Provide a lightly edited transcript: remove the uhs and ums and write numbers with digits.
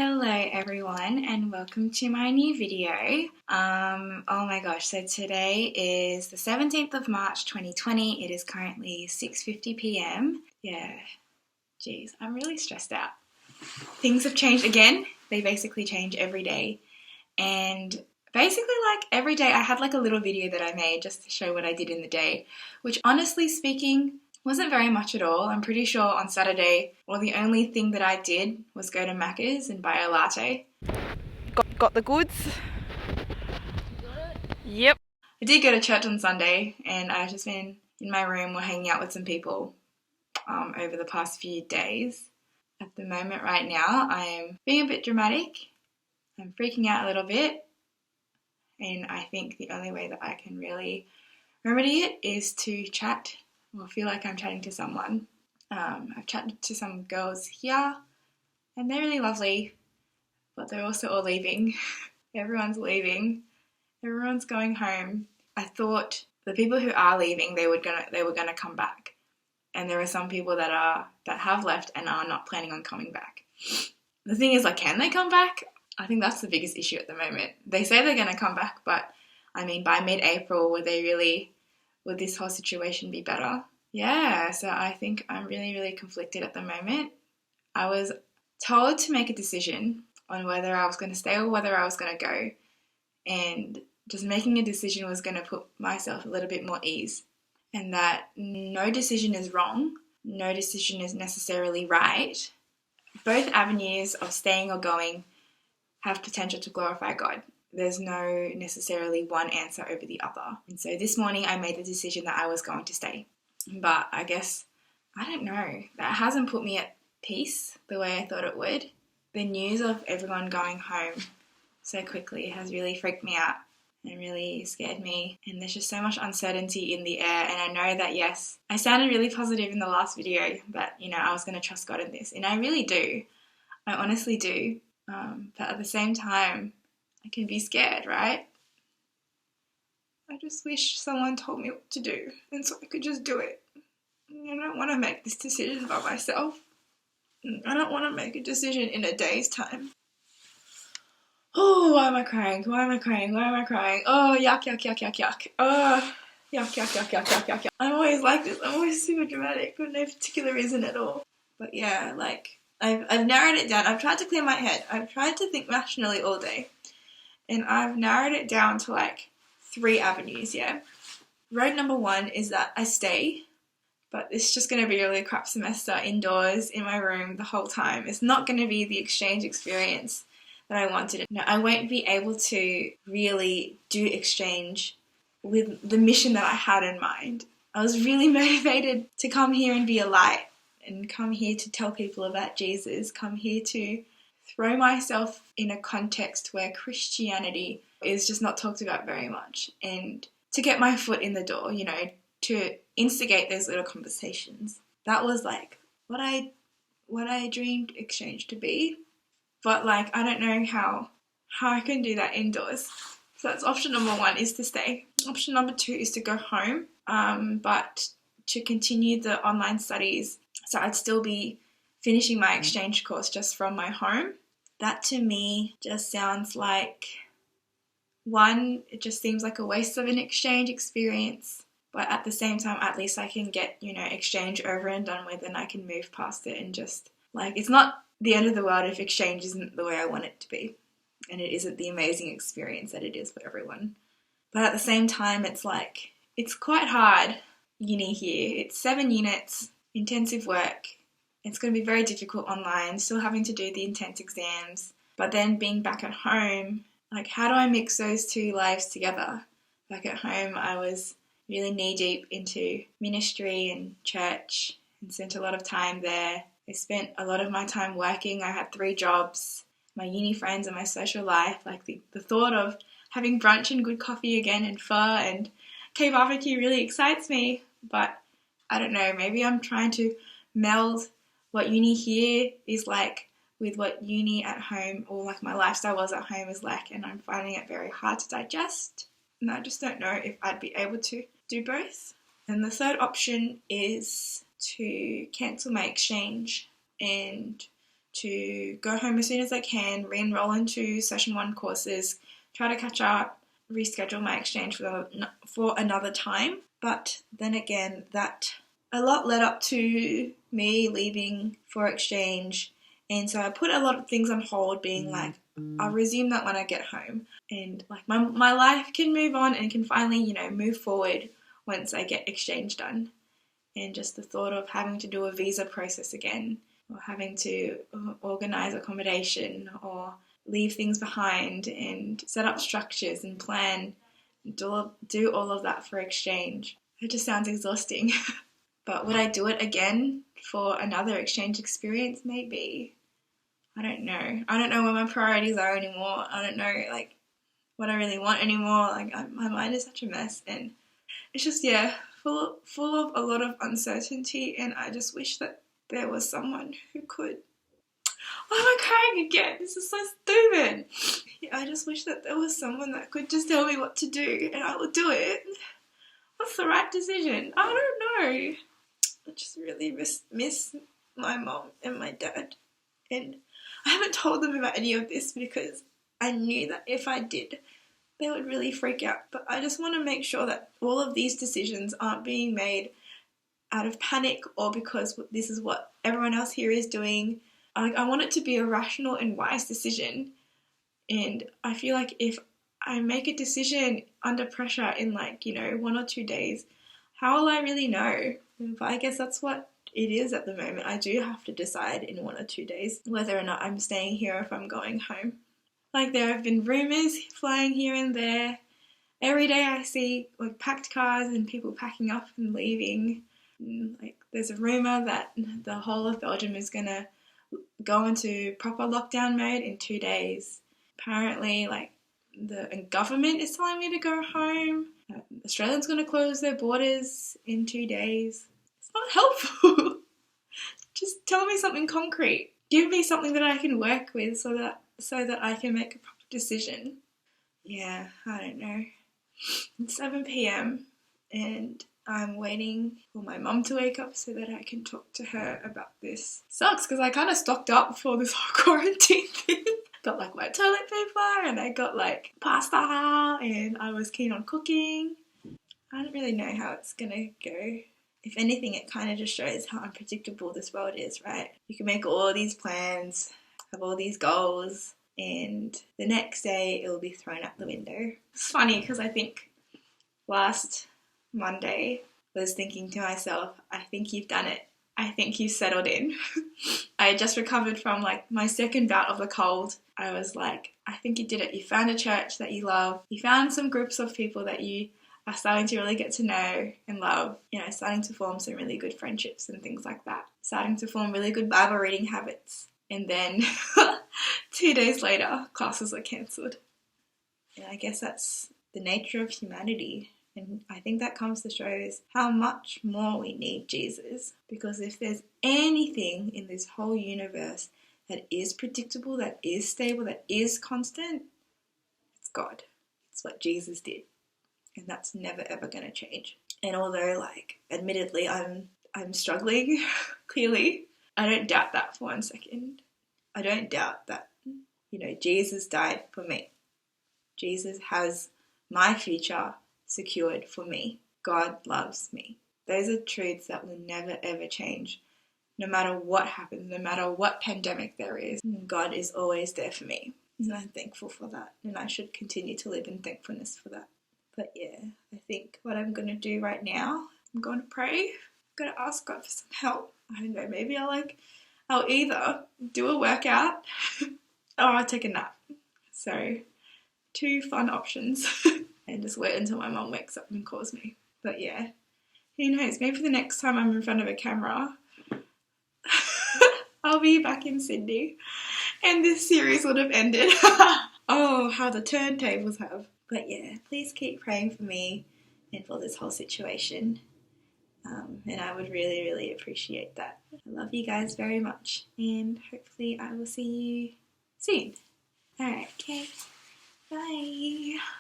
Hello everyone and welcome to my new video. Oh my gosh, so today is the 17th of March 2020. It is currently 6:50 p.m. Yeah, geez, I'm really stressed out. Things have changed again. They basically change every day. And basically like every day I had like a little video that I made just to show what I did in the day, which honestly speaking wasn't very much at all. I'm pretty sure on Saturday, the only thing that I did was go to Macca's and buy a latte. Got the goods? Yep. I did go to church on Sunday and I've just been in my room or hanging out with some people over the past few days. At the moment right now, I'm being a bit dramatic. I'm freaking out a little bit. And I think the only way that I can really remedy it is to chat or feel like I'm chatting to someone. I've chatted to some girls here and they're really lovely, but they're also all leaving. Everyone's leaving. Everyone's going home. I thought the people who are leaving, they were gonna come back. And there are some people that have left and are not planning on coming back. The thing is, like, can they come back? I think that's the biggest issue at the moment. They say they're gonna come back, but I mean, by mid-April, would this whole situation be better? Yeah, so I think I'm really, really conflicted at the moment. I was told to make a decision on whether I was going to stay or whether I was going to go. And just making a decision was going to put myself a little bit more ease. And that no decision is wrong. No decision is necessarily right. Both avenues of staying or going have potential to glorify God. There's no necessarily one answer over the other. And so this morning I made the decision that I was going to stay. But I guess, I don't know, that hasn't put me at peace the way I thought it would. The news of everyone going home so quickly has really freaked me out and really scared me. And there's just so much uncertainty in the air. And I know that, yes, I sounded really positive in the last video that, I was going to trust God in this. And I really do. I honestly do. But at the same time, I can be scared, right? I just wish someone told me what to do and so I could just do it. I don't want to make this decision by myself. I don't want to make a decision in a day's time. Oh, why am I crying? Why am I crying? Why am I crying? Oh, yuck, yuck, yuck, yuck, yuck. Oh, yuck, yuck, yuck, yuck, yuck, yuck, yuck. I'm always like this. I'm always super dramatic for no particular reason at all. But yeah, like, I've narrowed it down. I've tried to clear my head. I've tried to think rationally all day. And I've narrowed it down to like 3 avenues, yeah? Road number 1 is that I stay, but it's just going to be a really crap semester indoors in my room the whole time. It's not going to be the exchange experience that I wanted. No, I won't be able to really do exchange with the mission that I had in mind. I was really motivated to come here and be a light and come here to tell people about Jesus, come here to throw myself in a context where Christianity is just not talked about very much, and to get my foot in the door, to instigate those little conversations. That was like what I dreamed exchange to be. But like, I don't know how I can do that indoors. So that's option number 1, is to stay. Option number 2 is to go home, but to continue the online studies. So I'd still be finishing my exchange course just from my home. That to me just sounds like, 1, it just seems like a waste of an exchange experience. But at the same time, at least I can get, exchange over and done with, and I can move past it and just, like, it's not the end of the world if exchange isn't the way I want it to be. And it isn't the amazing experience that it is for everyone. But at the same time, it's like, it's quite hard, uni here. It's 7 units, intensive work. It's going to be very difficult online, still having to do the intense exams. But then being back at home, like, how do I mix those 2 lives together? Back at home, I was really knee-deep into ministry and church and spent a lot of time there. I spent a lot of my time working. I had 3 jobs, my uni friends and my social life. Like, the thought of having brunch and good coffee again and pho and K-barbecue really excites me. But I don't know, maybe I'm trying to meld what uni here is like with what uni at home, or like my lifestyle was at home, is like, and I'm finding it very hard to digest. And I just don't know if I'd be able to do both. And the third option is to cancel my exchange and to go home as soon as I can, re-enroll into session 1 courses, try to catch up, reschedule my exchange for another time. But then again, that a lot led up to me leaving for exchange, and so I put a lot of things on hold, being like, I'll resume that when I get home, and like my life can move on and can finally, move forward once I get exchange done. And just the thought of having to do a visa process again, or having to organise accommodation, or leave things behind and set up structures and plan, do all of that for exchange. It just sounds exhausting. But would I do it again for another exchange experience? Maybe. I don't know. I don't know where my priorities are anymore. I don't know, like, what I really want anymore. Like, my mind is such a mess, and it's just, full of a lot of uncertainty, and I just wish that there was someone who could... Why am I crying again? This is so stupid. I just wish that there was someone that could just tell me what to do, and I would do it. What's the right decision? I don't know. I just really miss my mom and my dad, and I haven't told them about any of this because I knew that if I did, they would really freak out. But I just want to make sure that all of these decisions aren't being made out of panic or because this is what everyone else here is doing. I want it to be a rational and wise decision. And I feel like if I make a decision under pressure in 1 or 2 days, how will I really know? But I guess that's what it is at the moment. I do have to decide in 1 or 2 days whether or not I'm staying here or if I'm going home. Like, there have been rumours flying here and there. Every day I see packed cars and people packing up and leaving. There's a rumour that the whole of Belgium is going to go into proper lockdown mode in 2 days. Apparently, the government is telling me to go home. Australia's going to close their borders in 2 days. It's not helpful. Just tell me something concrete. Give me something that I can work with so that I can make a proper decision. Yeah, I don't know. It's 7 p.m. and I'm waiting for my mum to wake up so that I can talk to her about this. Sucks because I kind of stocked up for this whole quarantine thing. Got my toilet paper, and I got pasta, and I was keen on cooking. I don't really know how it's gonna go. If anything, it kind of just shows how unpredictable this world is, right? You can make all these plans, have all these goals, and the next day it will be thrown out the window. It's funny because I think last Monday I was thinking to myself, I think you've done it. I think you've settled in. I had just recovered from my second bout of the cold. I was like, I think you did it. You found a church that you love. You found some groups of people that you are starting to really get to know and love. Starting to form some really good friendships and things like that. Starting to form really good Bible reading habits. And then 2 days later, classes are cancelled. And I guess that's the nature of humanity. And I think that comes to show us how much more we need Jesus. Because if there's anything in this whole universe that is predictable, that is stable, that is constant, it's God. It's what Jesus did. And that's never ever going to change. And although, admittedly, I'm struggling, clearly, I don't doubt that for 1 second. I don't doubt that, Jesus died for me. Jesus has my future secured for me. God loves me. Those are truths that will never ever change. No matter what happens, no matter what pandemic there is, God is always there for me. And I'm thankful for that. And I should continue to live in thankfulness for that. But yeah, I think what I'm going to do right now, I'm going to pray. I'm going to ask God for some help. I don't know, maybe I'll either do a workout or I'll take a nap. So, 2 fun options. And just wait until my mum wakes up and calls me. But yeah, who knows, maybe the next time I'm in front of a camera, I'll be back in Sydney and this series would have ended. Oh, how the turntables have. But yeah, please keep praying for me and for this whole situation. And I would really, really appreciate that. I love you guys very much. And hopefully I will see you soon. Alright, okay. Bye.